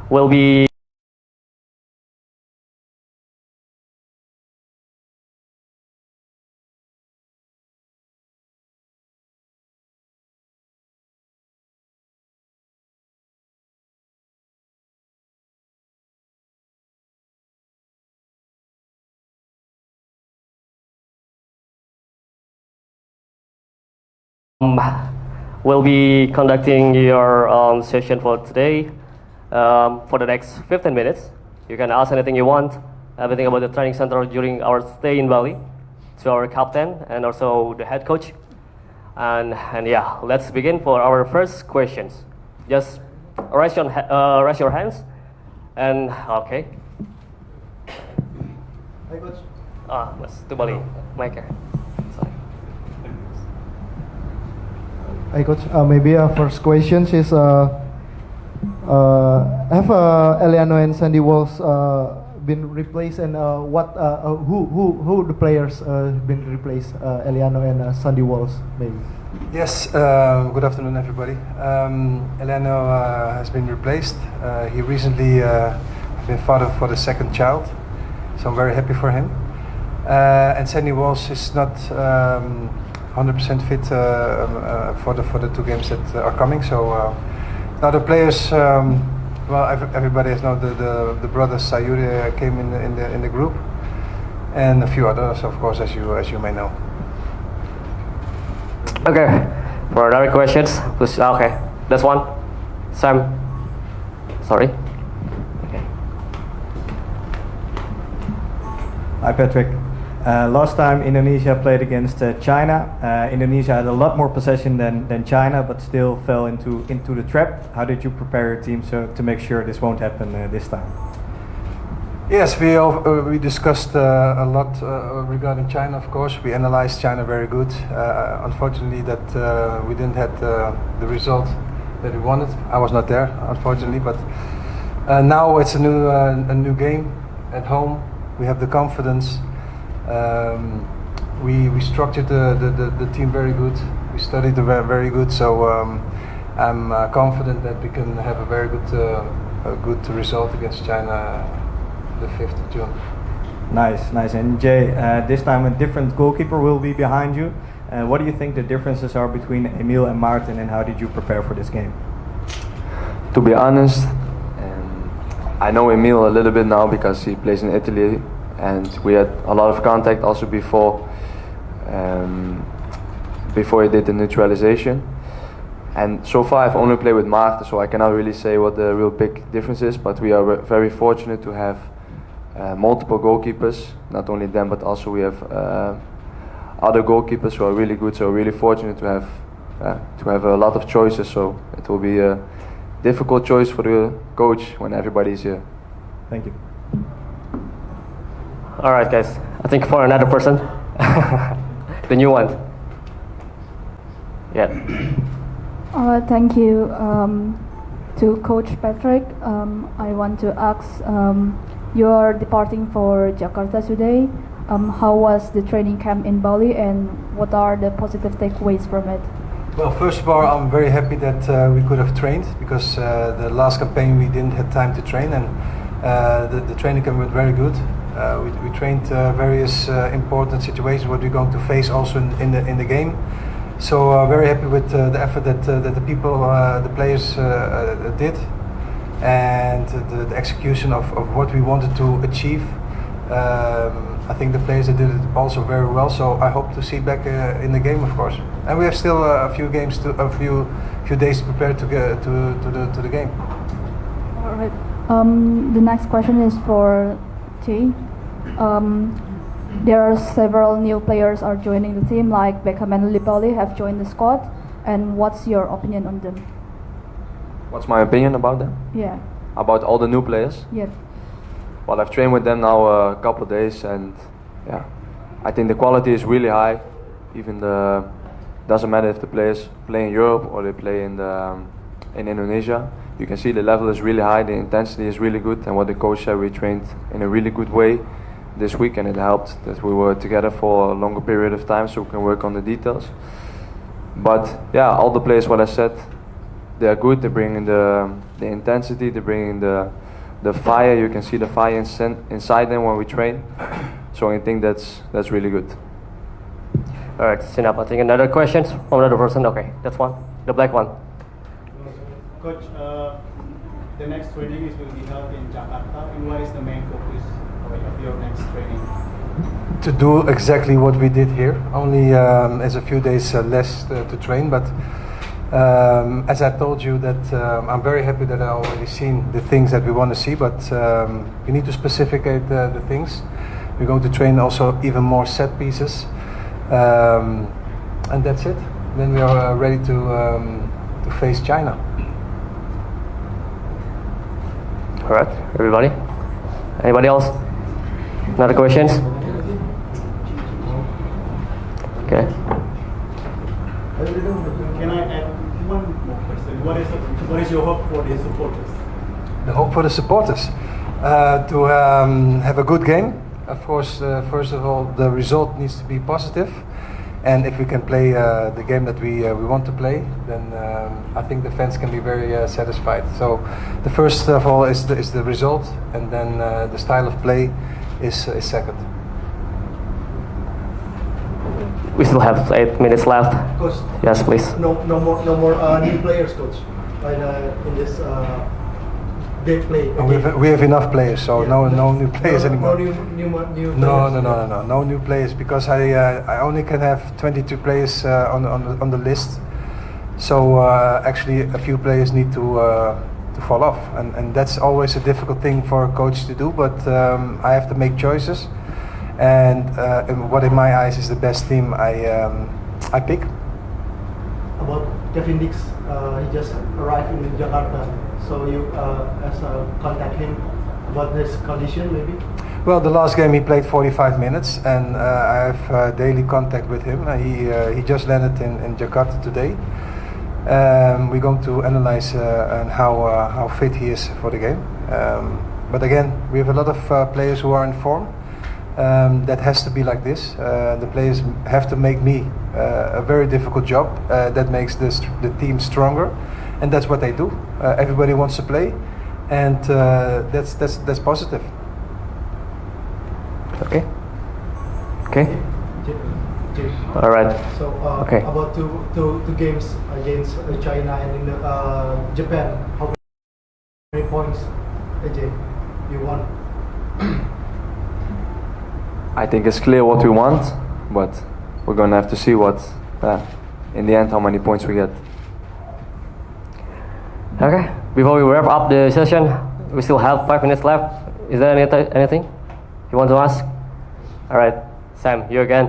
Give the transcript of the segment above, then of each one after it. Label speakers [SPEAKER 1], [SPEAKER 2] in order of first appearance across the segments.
[SPEAKER 1] will be will be conducting your session for today for the next 15 minutes. You can ask anything you want, everything about the training center during our stay in Bali, to our captain and also the head coach. And yeah, let's begin for our first questions. Just raise your hands. And okay.
[SPEAKER 2] Hi, coach.
[SPEAKER 1] Mas to Bali, Mike. Sorry.
[SPEAKER 2] Hi, coach. Maybe our first question is have Eliano and Sandy Walsh been replaced, and who the players been replaced? Eliano and Sandy Walsh, maybe.
[SPEAKER 3] Yes. Good afternoon, everybody. Eliano has been replaced. He recently been father for the second child, so I'm very happy for him. And Sandy Walsh is not 100% fit for the two games that are coming. So now the players, well, everybody has known the brothers Sayuri came in the group, and a few others, of course, as you may know.
[SPEAKER 1] Okay. For other questions, please. Okay, that's one. Sam. Sorry. Okay.
[SPEAKER 4] Hi Patrick. Last time Indonesia played against China, Indonesia had a lot more possession than China, but still fell into the trap. How did you prepare your team to make sure this won't happen this time?
[SPEAKER 3] Yes, we discussed a lot regarding China. Of course, we analyzed China very good. Unfortunately, that we didn't have the result that we wanted. I was not there, unfortunately, but now it's a new game at home. We have the confidence. We structured the team very good. We studied very good. So I'm confident that we can have a very good result against China the 5th of June.
[SPEAKER 4] Nice. And Jay, this time a different goalkeeper will be behind you. What do you think the differences are between Emil and Martin, and how did you prepare for this game?
[SPEAKER 5] To be honest, I know Emil a little bit now because he plays in Italy, and we had a lot of contact also before he did the neutralization. And so far I've only played with Martin, so I cannot really say what the real big difference is, but we are very fortunate to have multiple goalkeepers. Not only them, but also we have other goalkeepers who are really good, so really fortunate to have a lot of choices. So it will be a difficult choice for the coach when everybody is here.
[SPEAKER 4] Thank you.
[SPEAKER 1] All right, guys. I think for another person, the new one. Yeah.
[SPEAKER 6] Thank you to Coach Patrick. I want to ask, you're departing for Jakarta today. How was the training camp in Bali, and what are the positive takeaways from it?
[SPEAKER 3] Well, first of all, I'm very happy that we could have trained, because the last campaign we didn't have time to train, and the training camp went very good. We trained various important situations what we're going to face also in the game. So very happy with the effort that the people, the players did, and the execution of what we wanted to achieve. I think the players did it also very well. So I hope to see back in the game, of course. And we have still a few games a few days to prepare to get to the game.
[SPEAKER 6] All right. The next question is for Jay. There are several new players are joining the team, like Beckham and Lipali have joined the squad. And what's your opinion on them?
[SPEAKER 5] What's my opinion about them?
[SPEAKER 6] Yeah.
[SPEAKER 5] About all the new players?
[SPEAKER 6] Yes.
[SPEAKER 5] Well, I've trained with them now a couple of days, and yeah, I think the quality is really high. Even doesn't matter if the players play in Europe or they play in Indonesia. You can see the level is really high, the intensity is really good, and what the coach said, we trained in a really good way this week, and it helped that we were together for a longer period of time so we can work on the details. But yeah, all the players, what I said, they are good. They bring in the intensity. They bring in the fire. You can see the fire inside them when we train. So I think that's really good.
[SPEAKER 1] All right, Sinap, I think another question from another person. Okay, that's one, the black one.
[SPEAKER 7] Coach, the next training will be held in Jakarta. And what is the main focus of your next training?
[SPEAKER 3] To do exactly what we did here, only as a few days less to train. But as I told you, that I'm very happy that I already seen the things that we want to see. But we need to specificate the things. We're going to train also even more set pieces, and that's it. Then we are ready to face China.
[SPEAKER 1] All right, everybody. Anybody else? Another questions? Okay.
[SPEAKER 7] Can I add one more question? What is your hope for the supporters?
[SPEAKER 3] The hope for the supporters to have a good game. Of course, first of all, the result needs to be positive, and if we can play the game that we want to play, then I think the fans can be very satisfied. So, the first of all is the result, and then the style of play is second.
[SPEAKER 1] We still have 8 minutes left.
[SPEAKER 2] Coach,
[SPEAKER 1] Yes, please.
[SPEAKER 2] no more new players, coach. In this game play.
[SPEAKER 3] We have enough players, so
[SPEAKER 2] Yeah.
[SPEAKER 3] no new players anymore.
[SPEAKER 2] No new
[SPEAKER 3] No,
[SPEAKER 2] players.
[SPEAKER 3] no new players, because I only can have 22 players on the list. So actually a few players need to fall off, and that's always a difficult thing for a coach to do. But I have to make choices, and what in my eyes is the best team, I pick.
[SPEAKER 2] About Kevin Dix, he just arrived in Jakarta. So you contact him about his condition, maybe?
[SPEAKER 3] Well, the last game he played 45 minutes, and I have daily contact with him. He just landed in Jakarta today. We're going to analyze how fit he is for the game. But again, we have a lot of players who are in form. That has to be like this. The players have to make me a very difficult job. That makes the team stronger, and that's what they do. Everybody wants to play, and that's positive.
[SPEAKER 1] Okay. Okay. All right.
[SPEAKER 2] So
[SPEAKER 1] Okay.
[SPEAKER 2] about two games against China and in Japan, how many points, AJ, you won?
[SPEAKER 5] I think it's clear what we want, but we're gonna have to see what, in the end, how many points we get.
[SPEAKER 1] Okay. Before we wrap up the session, we still have 5 minutes left. Is there anything you want to ask? All right, Sam, you again.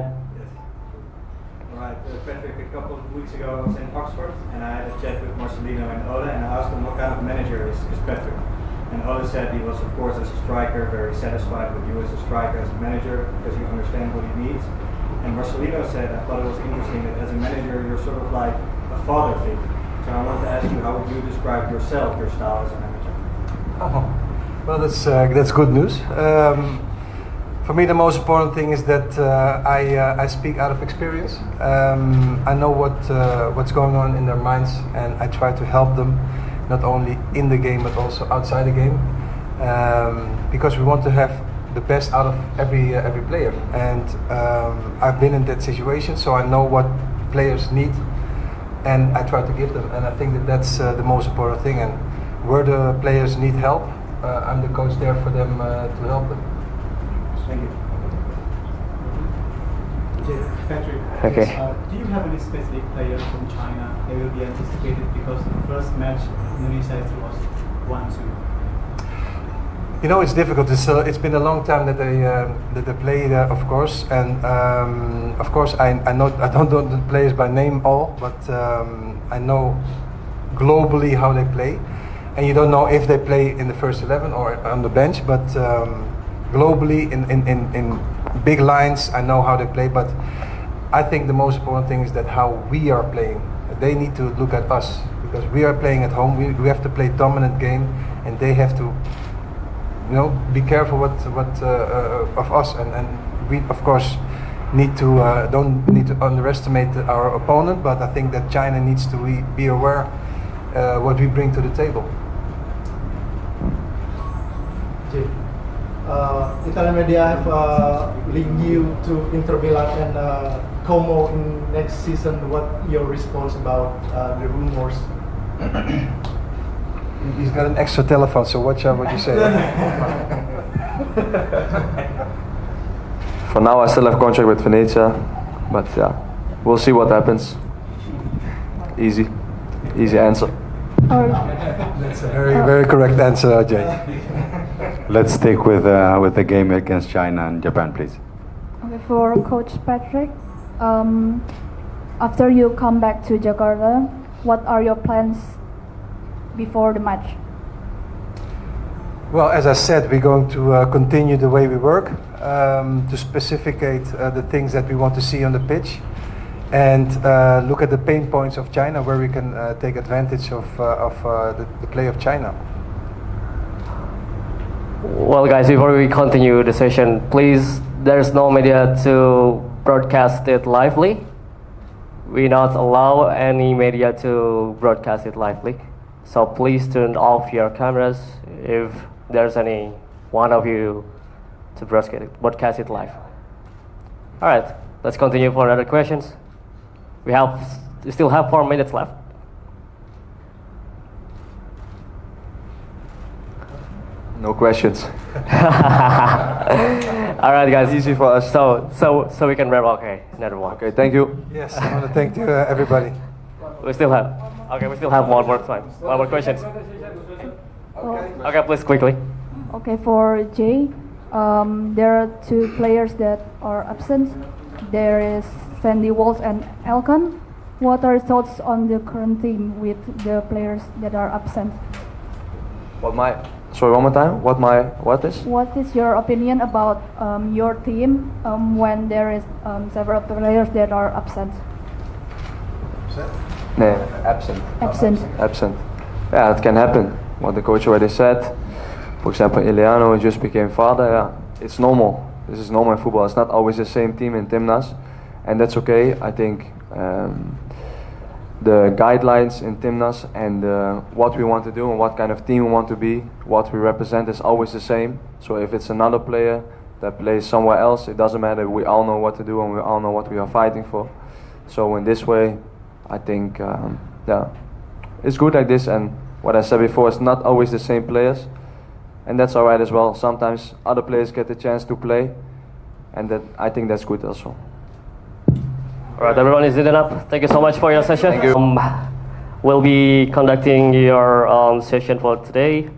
[SPEAKER 4] Right, Patrick, a couple of weeks ago I was in Oxford and I had a chat with Marcelino and Ole, and I asked him what kind of manager is Patrick. And Ole said he was, of course, as a striker, very satisfied with you as a striker, as a manager, because you understand what he needs. And Marcelino said, I thought it was interesting that as a manager you're sort of like a father figure. So I wanted to ask you, how would you describe yourself, your style as a manager?
[SPEAKER 3] Oh, well, that's good news. For me, the most important thing is that I speak out of experience. I know what's going on in their minds, and I try to help them, not only in the game but also outside the game, because we want to have the best out of every player. And I've been in that situation, so I know what players need, and I try to give them. And I think that's the most important thing. And where the players need help, I'm the coach there for them to help them.
[SPEAKER 4] Thank you.
[SPEAKER 7] Patrick,
[SPEAKER 1] Okay.
[SPEAKER 7] do you have any specific players from China that will be anticipated, because the first match Indonesia was 1-2?
[SPEAKER 3] You know, it's difficult. It's been a long time that they play, of course, and of course I know I don't know the players by name all, but I know globally how they play, and you don't know if they play in the first 11 or on the bench, but globally in big lines I know how they play. But I think the most important thing is that how we are playing. They need to look at us, because we are playing at home. We have to play dominant game, and they have to, you know, be careful what of us, and we of course need to don't need to underestimate our opponent, but I think that China needs to be aware what we bring to the table.
[SPEAKER 2] Italian media have linked you to Inter Milan and Como in next season. What your response about the rumors?
[SPEAKER 3] He's got an extra telephone, so watch out what you say.
[SPEAKER 5] For now, I still have contract with Venezia, but yeah, we'll see what happens. Easy answer.
[SPEAKER 3] That's a very correct answer, Jay.
[SPEAKER 8] Let's stick with the game against China and Japan, please.
[SPEAKER 6] Okay, for Coach Patrick, after you come back to Jakarta, what are your plans before the match?
[SPEAKER 3] Well, as I said, we're going to continue the way we work, to specificate the things that we want to see on the pitch, and look at the pain points of China, where we can take advantage of the play of China.
[SPEAKER 1] Well, guys, before we continue the session, please, there's no media to broadcast it lively. We not allow any media to broadcast it lively. So please turn off your cameras if there's any one of you to broadcast it live. All right, let's continue for other questions. We still have 4 minutes left.
[SPEAKER 5] No questions.
[SPEAKER 1] All right, guys, easy for us. So we can wrap. Okay, another one.
[SPEAKER 5] Okay, thank you.
[SPEAKER 3] Yes, I want to thank you, everybody.
[SPEAKER 1] We still have one more time. One more questions. Okay, please quickly.
[SPEAKER 6] Okay, for Jay, there are 2 players that are absent. There is Sandy Walsh and Elkan. What are your thoughts on the current team with the players that are absent?
[SPEAKER 5] Sorry, one more time. What is?
[SPEAKER 6] What is your opinion about your team when there is several players that are absent?
[SPEAKER 5] No, absent.
[SPEAKER 6] Absent.
[SPEAKER 5] Yeah, it can happen. What the coach already said. For example, Ileano just became father. Yeah, it's normal. This is normal in football. It's not always the same team in Timnas, and that's okay. I think the guidelines in Timnas and what we want to do and what kind of team we want to be, what we represent is always the same. So if it's another player that plays somewhere else, it doesn't matter. We all know what to do and we all know what we are fighting for. So in this way, I think yeah, it's good like this. And what I said before, it's not always the same players, and that's alright as well. Sometimes other players get the chance to play, and I think that's good also.
[SPEAKER 1] All right, everyone is in up. Thank you so much for your session.
[SPEAKER 5] Thank you.
[SPEAKER 1] We'll be conducting your session for today.